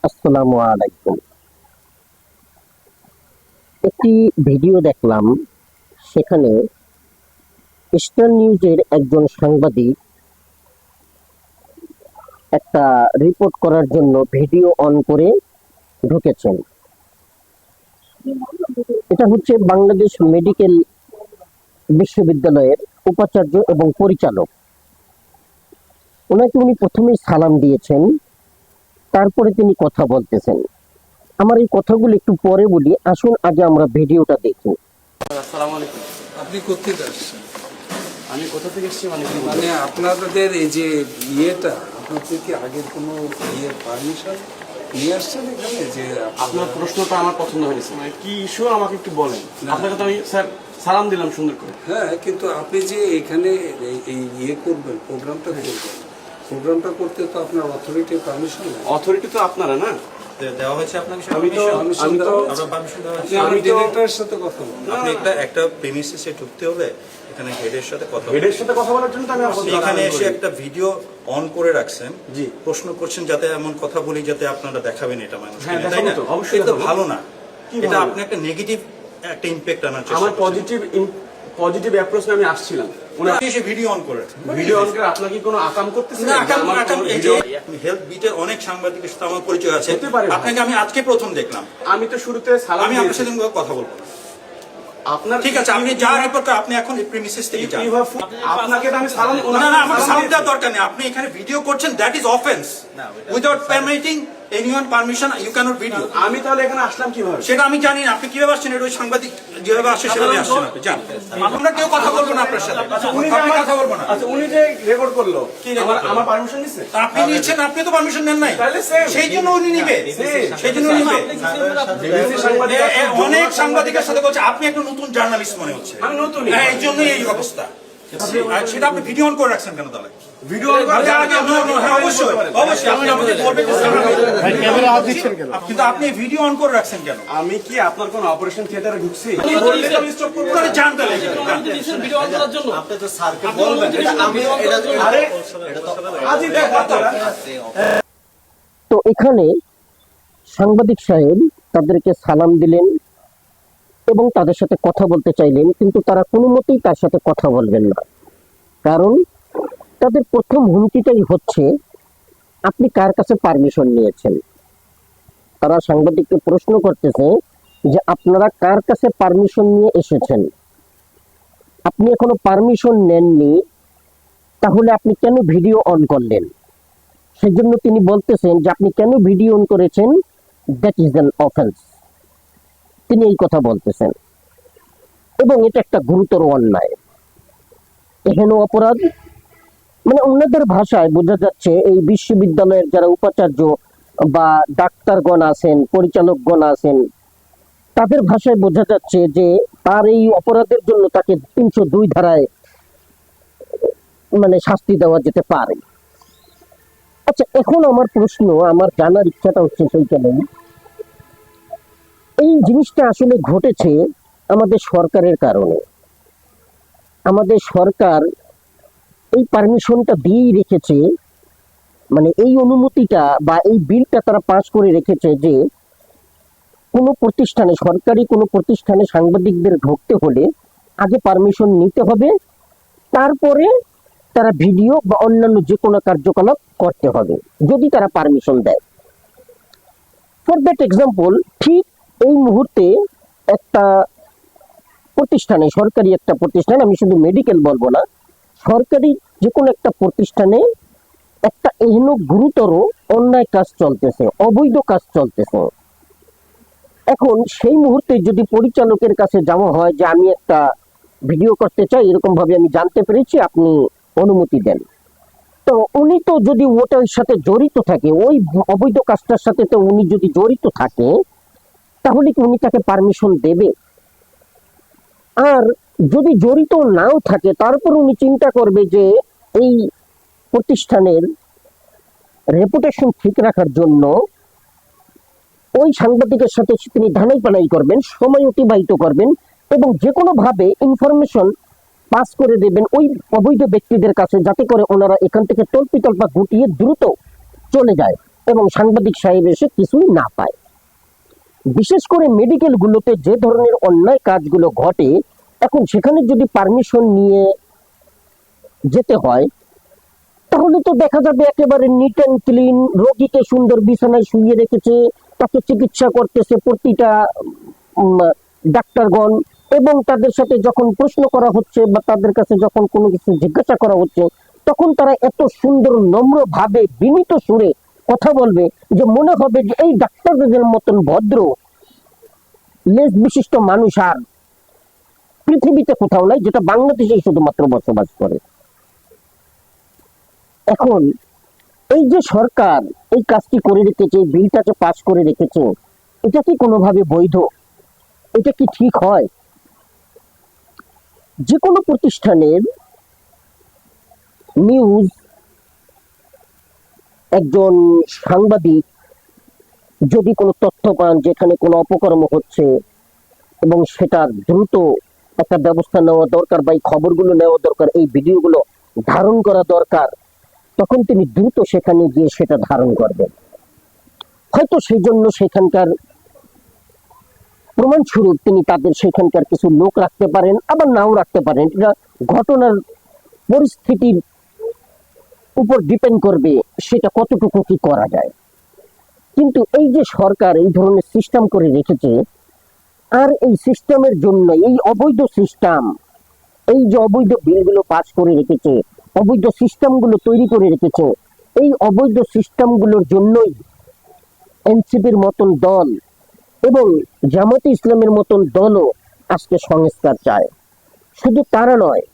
আসসালামু আলাইকুম। একটি ভিডিও দেখলাম, সেখানে স্টার নিউজের একজন সাংবাদিক একটা রিপোর্ট করার জন্য ভিডিও অন করে ঢুকেছেন। এটা হচ্ছে বাংলাদেশ মেডিকেল বিশ্ববিদ্যালয়ের উপাচার্য এবং পরিচালক। ওনাকে উনি প্রথমেই সালাম দিয়েছেন, তারপরে তিনি কথা বলতেছেন। আমার এই কথাগুলো একটু পরে বলি, আসুন আগে আমরা ভিডিওটা দেখি। আসসালামু আলাইকুম। আপনি কোথেকে আসছেন? আমি কোথা থেকে এসেছি মানে কি মানে আপনাদের এই যে ইয়েটা, আপনাদের কি আগের কোনো পারমিশন নিয়ে আসছেন এখানে? যে আপনার প্রশ্নটা আমার পছন্দ হয়েছে, মানে কি ইস্যু আমাকে একটু বলেন। আপনাকে তো আমি স্যার সালাম দিলাম সুন্দর করে। হ্যাঁ, কিন্তু আপনি যে এখানে এই করবেন, প্রোগ্রামটা করতে তো আপনার অথরিটির পারমিশন নেই। অথরিটি তো আপনারা না দেওয়া হয়েছে আপনাকে আমি তো আমরা পারমিশন দেওয়া আপনি আমার ডিরেক্টরের সাথে কথা বলুন। আপনি একটা প্রেমিসিসে ঢুকতে হলে এখানে হেডের সাথে কথা বলতে হেডের সাথে কথা বলার জন্য তো আমি আপনি এখানে এসে একটা ভিডিও অন করে রাখছেন, জি প্রশ্ন করছেন যাতে এমন কথা বলি যাতে আপনারা দেখাবেন এটা মানুষকে, হ্যাঁ, তাই না? দেখাবো তো, অবশ্যই এটা তো দেখাবো। ভালো না, কি এটা ভালো? আপনি একটা নেগেটিভ একটা ইমপ্যাক্ট আনার চেষ্টা আমার করছেন। পজিটিভ অ্যাপ্রোচ আমি আসছিলাম। আপনি এসে ভিডিও অন করে ভিডিও অন করে আপনাকে কোনো আকাম করতেছেন? না, এই যে হেলথ বিটের অনেক সাংবাদিকের সাথে আমার পরিচয় আছে, হতে পারে ভাই। আপনাকে আমি আজকে প্রথম দেখলাম। আমি তো শুরুতে সালাম আমি আপনার দিয়েছি। সাথে কথা বলবো না। আপনার ঠিক আছে, আপনি যা রিপোর্ট আপনি এখন এই প্রিমিসিস থেকে যান। আপনাকে তো আমি সালাম না না, আমাকে সালাম দেওয়ার দরকার নেই। আপনি এখানে ভিডিও করছেন, that is offence. Without permitting anyone permission you can't video. আমি তাহলে এখানে আসলাম কিভাবে? সেটা আমি জানি না আপনি কিভাবে আসছেন, এটা ওই সাংবাদিক যেভাবে আসছে সেভাবে আসছেন আপনি যান। আমরা কেউ কথা বলবো না আপনার সাথে, উনি যে আপনি আমার- কথা বলবো না। আচ্ছা, উনি যে রেকর্ড করলো, কি record করলো? আমার পারমিশন নিছে? তা আপনি নিচ্ছেন, আপনি তো পারমিশন নেন নাই, তাহলে same। সেই জন্য উনি নিবে, সেই জন্য নিবে। BBC সাংবাদিক আছে, অনেক সাংবাদিকের সাথে বলছে আপনি একটা নতুন জার্নালিস্ট মনে হচ্ছে। আমি নতুনই। হ্যাঁ, এই জন্যই এই অবস্থা। আর সেটা আপনি ভিডিও অন করে রাখছেন কেন তাহলে? ভিডিও অন করে হ্যাঁ, অবশ্যই অবশ্যই আপনি আমাদের বলবেন যে কিন্তু আপনি ভিডিও অন করে রাখছেন কেন? আমি কি আপনার কোন অপারেশন থিয়েটারে ঢুকছি? বললে তো আমি স্টপ করব। আপনারা জান তাহলে আপনি তো স্যারকে বলবেন আরে আজই দেখ আপনারা। তো এখানে সাংবাদিক সাহেব তাদেরকে সালাম দিলেন এবং তাদের সাথে কথা বলতে চাইলেন, কিন্তু তারা কোনো মতেই তার সাথে কথা বলবেন না। কারণ তাদের প্রথম হুমকিটাই হচ্ছে, আপনি কার কাছে পারমিশন নিয়েছেন। তারা সাংবাদিককে প্রশ্ন করতেছে যে আপনারা কার কাছে পারমিশন নিয়ে এসেছেন। আপনি এখনো পারমিশন নেননি, তাহলে আপনি কেন ভিডিও অন করলেন? সেজন্য তিনি বলতেছেন যে আপনি কেন ভিডিও অন করেছেন, দ্যাট ইজ অ্যান অফেন্স। তিনি এই কথা বলতেছেন এবং এটা একটা গুরুতর অন্যায়, এহেন অপরাধ। মানে অন্যদের ভাষায় বোঝা যাচ্ছে এই বিশ্ববিদ্যালয়ের যারা উপাচার্য বা ডাক্তারগণ আছেন, পরিচালকগণ আছেন, তাদের ভাষায় বোঝা যাচ্ছে যে তার এই অপরাধের জন্য তাকে 302 ধারায় মানে শাস্তি দেওয়া যেতে পারে। আচ্ছা, এখন আমার প্রশ্ন, আমার জানার ইচ্ছাটা হচ্ছে সেইখানে, এই জিনিসটা আসলে ঘটেছে আমাদের সরকারের কারণে। আমাদের সরকার এই পারমিশনটা দিয়েই রেখেছে, মানে এই অনুমতিটা বা এই বিলটা তারা পাস করে রেখেছে যে কোনো প্রতিষ্ঠানে, সরকারি কোনো প্রতিষ্ঠানে সাংবাদিকদের ঢুকতে হলে আগে পারমিশন নিতে হবে, তারপরে তারা ভিডিও বা অন্যান্য যে কোনো কার্যকলাপ করতে হবে যদি তারা পারমিশন দেয়। ফর দ্যাট এক্সাম্পল, ঠিক এই মুহূর্তে একটা প্রতিষ্ঠানে, সরকারি একটা প্রতিষ্ঠান, আমি শুধু মেডিকেল বলবো না, সরকারি যে কোনো একটা প্রতিষ্ঠানে একটা এহেন গুরুতর অন্যায় কাজ চলতেছে, অবৈধ কাজ চলতেছে। এখন সেই মুহূর্তে যদি পরিচালকের কাছে যাওয়া হয় যে আমি একটা ভিডিও করতে চাই, এরকম ভাবে আমি জানতে পেরেছি, আপনি অনুমতি দেন, তো উনি তো যদি ওটার সাথে জড়িত থাকে, ওই অবৈধ কাজটার সাথে তো উনি যদি জড়িত থাকে, তাহলে কি উনি তাকে পারমিশন দেবে? আর যদি জড়িত নাও থাকে, তারপর উনি চিন্তা করবে যে এই প্রতিষ্ঠানের রেপুটেশন ঠিক রাখার জন্য ওই সাংবাদিকের সাথে তিনি ধানাই পানাই করবেন, সময় অতিবাহিত করবেন এবং যে কোনো ভাবে ইনফরমেশন পাস করে দেবেন ওই অবৈধ ব্যক্তিদের কাছে, যাতে করে ওনারা এখান থেকে তল্পিতল্পা গুটিয়ে দ্রুত চলে যায়। এবং সাংবাদিক সাহেব এসে কিছুই না পায়। বিশেষ করে মেডিকেল গুলোতে যে ধরনের অন্যায় কাজগুলো ঘটে, এখন সেখানে যদি পারমিশন নিয়ে যেতে হয় তাহলে তো দেখা যাবে একেবারে নিট অ্যান্ড ক্লিন, রোগীকে সুন্দর বিছানায় শুইয়ে রেখেছে, তাকে চিকিৎসা করতেছে প্রতিটা উম, ডাক্তারগণ, এবং তাদের সাথে যখন প্রশ্ন করা হচ্ছে বা তাদের কাছে যখন কোনো কিছু জিজ্ঞাসা করা হচ্ছে তখন তারা এত সুন্দর নম্র ভাবে বিনীত সুরে কথা বলবে যে মনে হবে যে এই ডাক্তারদের মতন ভদ্র লেজ বিশিষ্ট মানুষ আর পৃথিবীতে কোথাও নাই, যেটা বাংলাদেশেই শুধুমাত্র বসবাস করে। এখন এই যে সরকার এই কাজটি করে রেখেছে, এই বিলটাকে পাস করে রেখেছে, এটা কি কোনোভাবে বৈধ? এটা কি ঠিক হয়? যে কোনো প্রতিষ্ঠানের নিউজ একজন সাংবাদিক যদি কোনো তথ্য পান যেখানে কোনো অপকর্ম হচ্ছে এবং সেটা দ্রুত একটা ব্যবস্থা নেওয়া দরকার বা এই খবরগুলো নেওয়া দরকার, এই ভিডিওগুলো ধারণ করা দরকার, তখন তিনি দ্রুত সেখানে গিয়ে সেটা ধারণ করবেন। হয়তো সেই জন্য সেখানকার প্রমাণস্বরূপ তিনি তাদের সেখানকার কিছু লোক রাখতে পারেন, আবার নাও রাখতে পারেন। এটা ঘটনার পরিস্থিতির উপর ডিপেন্ড করবে সেটা কতটুকু কি করা যায়। কিন্তু এই যে সরকার এই ধরনের সিস্টেম করে রেখেছে, আর এই সিস্টেমের জন্য এই অবৈধ সিস্টেম, এই যে অবৈধ বিলগুলো পাস করে রেখেছে, অবৈধ সিস্টেমগুলো তৈরি করে রেখেছে, এই অবৈধ সিস্টেমগুলোর জন্যই এনসিপির মতন দল এবং জামাতে ইসলামের মতন দলও আজকে সংস্কার চায়। শুধু তারা নয়,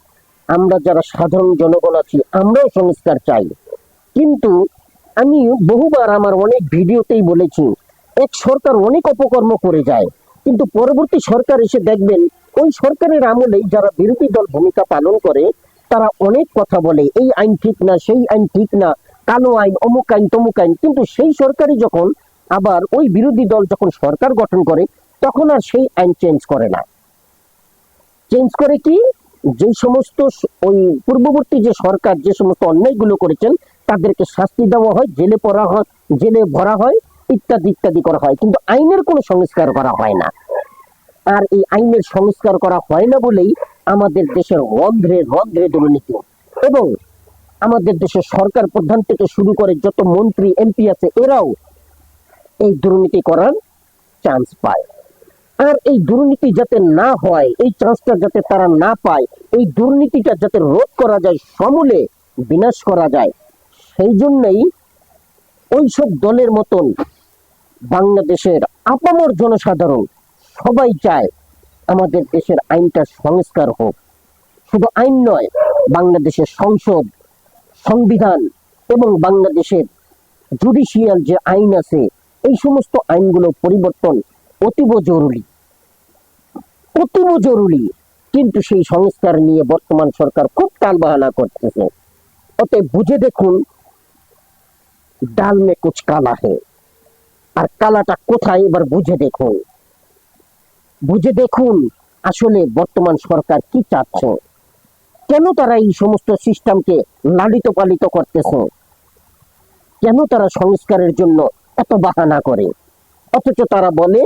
আমরা যারা সাধারণ জনগণ আছি আমরাও সংস্কার চাই। কিন্তু আমি বহুবার আমার অনেক ভিডিওতেই বলেছি, এক সরকার অনেক অপকর্ম করে যায়, কিন্তু পরবর্তী সরকার এসে দেখবেন ওই সরকারের আমলেই যারা বিরোধী দল ভূমিকা পালন করে তারা অনেক কথা বলে, এই আইন ঠিক না, সেই আইন ঠিক না, কালো আইন, অমুক আইন, তমুক আইন। কিন্তু সেই সরকারই যখন আবার ওই বিরোধী দল যখন সরকার গঠন করে তখন আর সেই আইন চেঞ্জ করে না। চেঞ্জ করে কি, যে সমস্ত ওই পূর্ববর্তী যে সরকার যে সমস্ত অন্যায়গুলো করেছেন তাদেরকে শাস্তি দেওয়া হয়, জেলে পড়া হয়, জেলে ভরা হয়, ইত্যাদি ইত্যাদি করা হয়, কিন্তু আইনের কোনো সংস্কার করা হয় না। আর এই আইনের সংস্কার করা হয় না বলেই আমাদের দেশের রন্ধ্রে রন্ধ্রে দুর্নীতি, এবং আমাদের দেশের সরকার প্রধান থেকে শুরু করে যত মন্ত্রী এমপি আছে এরাও এই দুর্নীতি করার চান্স পায়। আর এই দুর্নীতি যাতে না হয়, এই চান্সটা যাতে তারা না পায়, এই দুর্নীতিটা যাতে রোধ করা যায়, সমূলে বিনাশ করা যায়, সেই জন্যই ওইসব দলের মতন বাংলাদেশের আপামর জনসাধারণ সবাই চায় আমাদের দেশের আইনটা সংস্কার হোক। শুধু আইন নয়, বাংলাদেশের সংসদ, সংবিধান এবং বাংলাদেশের জুডিশিয়াল যে আইন আছে এই সমস্ত আইনগুলো পরিবর্তন অতীব জরুরি, অতীব জরুরি। কিন্তু সেই সংস্কার নিয়ে বর্তমান সরকার খুব টালবাহানা করতেছে। অতএব বুঝে দেখুন, ডাল মে কুছ কালা হে, আর কালাটা কোথায় এবার বুঝে দেখুন। বুঝে দেখুন আসলে বর্তমান সরকার কি চাচ্ছে, কেন তারা এই সমস্ত সিস্টেমকে লালিত পালিত করতেছে, কেন তারা সংস্কারের জন্য এত বাহানা করে, অথচ তারা বলে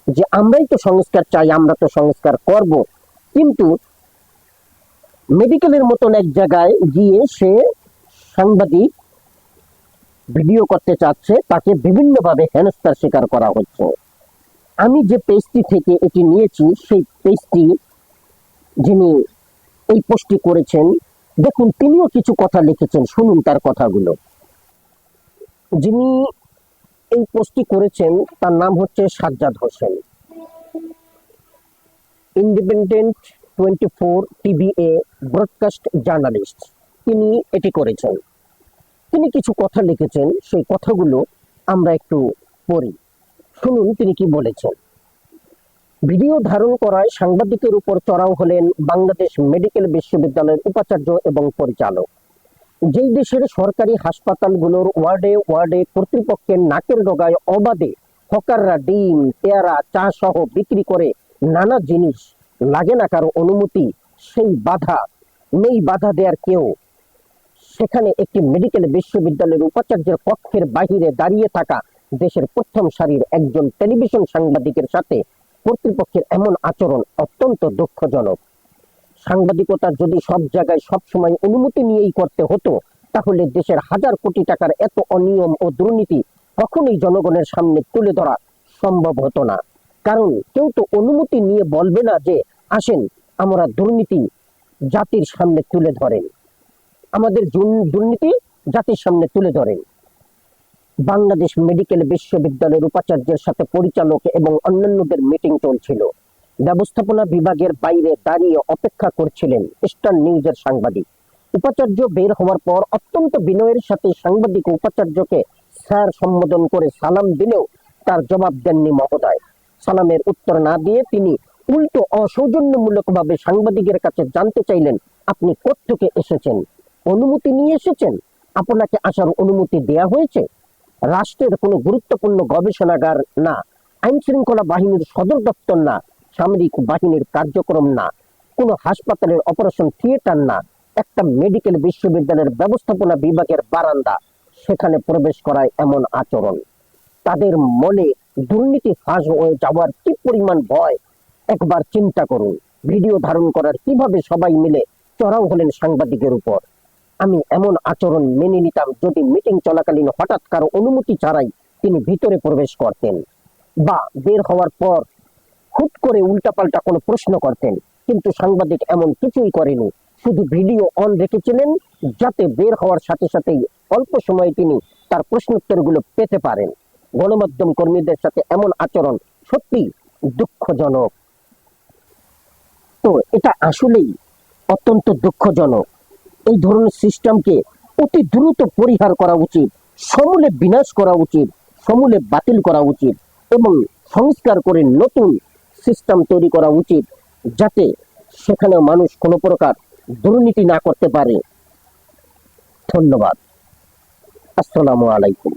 যে আমরাই তো সংস্কার চাই, আমরা তো সংস্কার করব। কিন্তু মেডিকেলের মতন এক জায়গায় গিয়ে সে সাংবাদিক ভিডিও করতে চাচ্ছে, তাকে বিভিন্নভাবে হেনস্থার শিকার করা হচ্ছে। আমি যে পেজটি থেকে এটি নিয়েছি সেই পেজটি যিনি এই পোস্টটি করেছেন, দেখুন তিনিও কিছু কথা লিখেছেন, শুনুন তার কথাগুলো। যিনি এই পোস্টটি করেছেন তার নাম হচ্ছে Sajjad Hossain, independent 24 TVA broadcast journalist. তিনি এটি করেছেন, তিনি কিছু কথা লিখেছেন, সেই কথাগুলো আমরা একটু পড়ি, শুনুন তিনি কি বলেছেন। ভিডিও ধারণ করায় সাংবাদিকের উপর চড়াও হলেন বাংলাদেশ মেডিকেল বিশ্ববিদ্যালয়ের উপাচার্য এবং পরিচালক। যেই দেশের সরকারি হাসপাতালগুলোর ওয়ার্ডে ওয়ার্ডে কর্তৃপক্ষের নাকের ডগায় অবাধে হকাররা ডিম, পেয়ারা, চা সহ বিক্রি করে নানা জিনিস, লাগে না কারো অনুমতি, সেই বাধা নেই, বাধা দেওয়ার কেউ। সেখানে একটি মেডিকেল বিশ্ববিদ্যালয়ের উপাচার্যের কক্ষের বাহিরে দাঁড়িয়ে থাকা দেশের প্রথম সারির একজন টেলিভিশন সাংবাদিকের সাথে কর্তৃপক্ষের এমন আচরণ অত্যন্ত দুঃখজনক। সাংবাদিকতা যদি সব জায়গায় সবসময় অনুমতি নিয়েই করতে হতো, তাহলে দেশের হাজার কোটি টাকার এত অনিয়ম ও দুর্নীতি কখনোই জনগণের সামনে তুলে ধরা সম্ভব হতো না। কারণ কেউ তো অনুমতি নিয়ে বলবে না যে আসেন আমরা দুর্নীতি জাতির সামনে তুলে ধরেন, আমাদের দুর্নীতি জাতির সামনে তুলে ধরেন। বাংলাদেশ মেডিকেল বিশ্ববিদ্যালয়ের উপাচার্যের সাথে পরিচালক এবং অন্যান্যদের মিটিং চলছিল। ব্যবস্থাপনা বিভাগের বাইরে দাঁড়িয়ে অপেক্ষা করছিলেন স্টার নিউজের সাংবাদিক। উপাচার্য বের হওয়ার পর অত্যন্ত বিনয়ের সাথে সাংবাদিক উপাচার্যকে স্যার সম্বোধন করে সালাম দিলেও তার জবাব দেননি মহোদয়। সালামের উত্তর না দিয়ে তিনি উল্টো অসৌজন্যমূলকভাবে সাংবাদিকের কাছে জানতে চাইলেন, আপনি কোত্থেকে এসেছেন? অনুমতি নিয়ে এসেছেন? আপনাকে আসার অনুমতি দেয়া হয়েছে? রাষ্ট্রের কোনো গুরুত্বপূর্ণ গবেষণাগার না, আইন শৃঙ্খলা বাহিনীর সদর দপ্তর না, সামরিক বাহিনীর কার্যক্রম না, কোনো হাসপাতালের অপারেশন থিয়েটার না, একটা মেডিকেল বিশ্ববিদ্যালয়ের ব্যবস্থাপনা বিভাগের বারান্দা, সেখানে প্রবেশ করায় এমন আচরণ। তাদের মনে দুর্নীতি ফাঁস হয়ে যাওয়ার কি পরিমাণ ভয় একবার চিন্তা করুন। ভিডিও ধারণ করার কিভাবে সবাই মিলে চড়াও হলেন সাংবাদিকের উপর। আমি এমন আচরণ মেনে নিতাম যদি মিটিং চলাকালীন হঠাৎ কারো অনুমতি ছাড়াই তিনি ভিতরে প্রবেশ করতেন, বা বের হওয়ার পর হুট করে উল্টাপাল্টা কোনো প্রশ্ন করতেন। কিন্তু সাংবাদিক এমন কিছুই করেনি, শুধু ভিডিও অন রেখেছিলেন যাতে বের হওয়ার সাথে সাথেই অল্প সময়ে তিনি তার প্রশ্নোত্তরগুলো পেতে পারেন। গণমাধ্যম কর্মীদের সাথে এমন আচরণ সত্যি দুঃখজনক। তো এটা আসলেই অত্যন্ত দুঃখজনক। এই ধরনের সিস্টেমকে অতি দ্রুত পরিহার করা উচিত, সমূলে বিনাশ করা উচিত, সমূলে বাতিল করা উচিত এবং সংস্কার করে নতুন সিস্টেম তৈরি করা উচিত, যাতে সেখানে মানুষ কোনো প্রকার দুর্নীতি না করতে পারে। ধন্যবাদ। আসসালামু আলাইকুম।